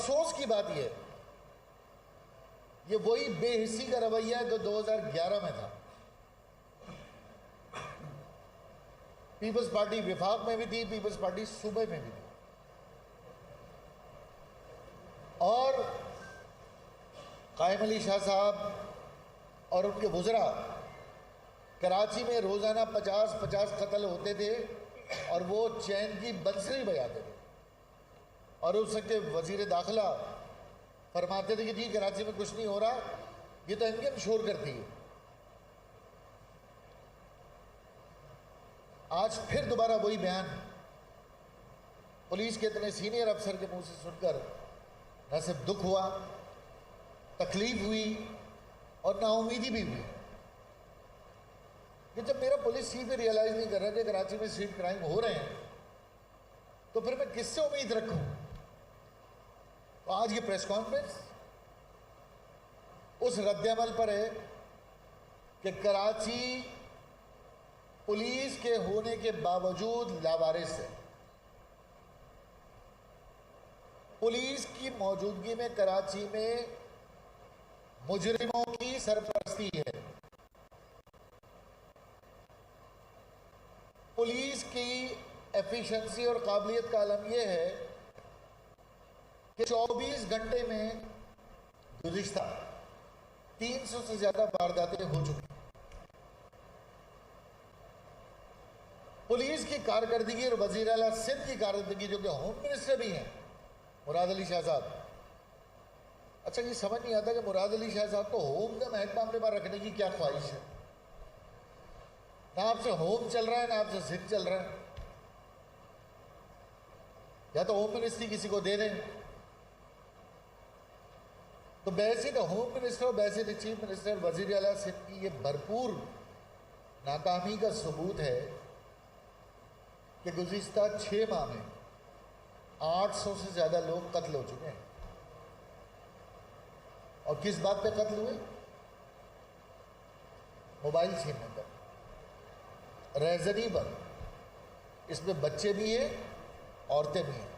अफसोस की बात यह ये वही बेहिस्सी का रवैया है जो 2011 में था। पीपल्स पार्टी विफाक में भी थी, पीपल्स पार्टी सूबे में भी थी, और कायम अली शाह साहब और उनके वुज़रा कराची में रोज़ाना 50-50 कत्ल होते थे और वो चैन की बंसरी बजाते थे। और उस वक्त वज़ीर दाखिला फरमाते थे कि जी कराची में कुछ नहीं हो रहा, ये तो एमकेएम शोर करती है। आज फिर दोबारा वही बयान पुलिस के इतने सीनियर अफसर के मुंह से सुनकर न सिर्फ दुख हुआ, तकलीफ हुई और नाउमीदी भी हुई कि जब मेरा पुलिस चीफ रियलाइज नहीं कर रहा कि कराची में स्ट्रीट क्राइम हो रहे हैं तो फिर मैं किससे उम्मीद रखूं। तो आज ये प्रेस कॉन्फ्रेंस उस रद्द-ए-अमल पर है कि कराची पुलिस के होने के बावजूद लावारिस है। पुलिस की मौजूदगी में कराची में मुजरिमों की सरपरस्ती है। पुलिस की एफिशिएंसी और काबिलियत का आलम यह है कि 24 घंटे में गुज़िश्ता 300 से ज्यादा वारदातें हो चुकी। पुलिस की कारकर्दगी और वज़ीर आला सिंध की कारकर्दगी, जो कि होम मिनिस्टर भी हैं मुराद अली शाह साहब, अच्छा ये समझ नहीं आता कि मुराद अली शाह साहब को होम का महकमा अपने पास रखने की क्या ख्वाहिश है। ना आपसे होम चल रहा है ना आपसे सिंध चल रहा है। या तो होम मिनिस्ट्री किसी को दे दें। तो वैसे तो होम मिनिस्टर और वैसे तो चीफ मिनिस्टर वज़ीर आला सिंध की ये भरपूर नाकामी का सबूत है कि गुज़िश्ता 6 माह में 800 से ज़्यादा लोग कत्ल हो चुके हैं। और किस बात पे कत्ल हुए? मोबाइल छीनने पर, रेज़नी पर। इसमें बच्चे भी हैं, औरतें भी हैं।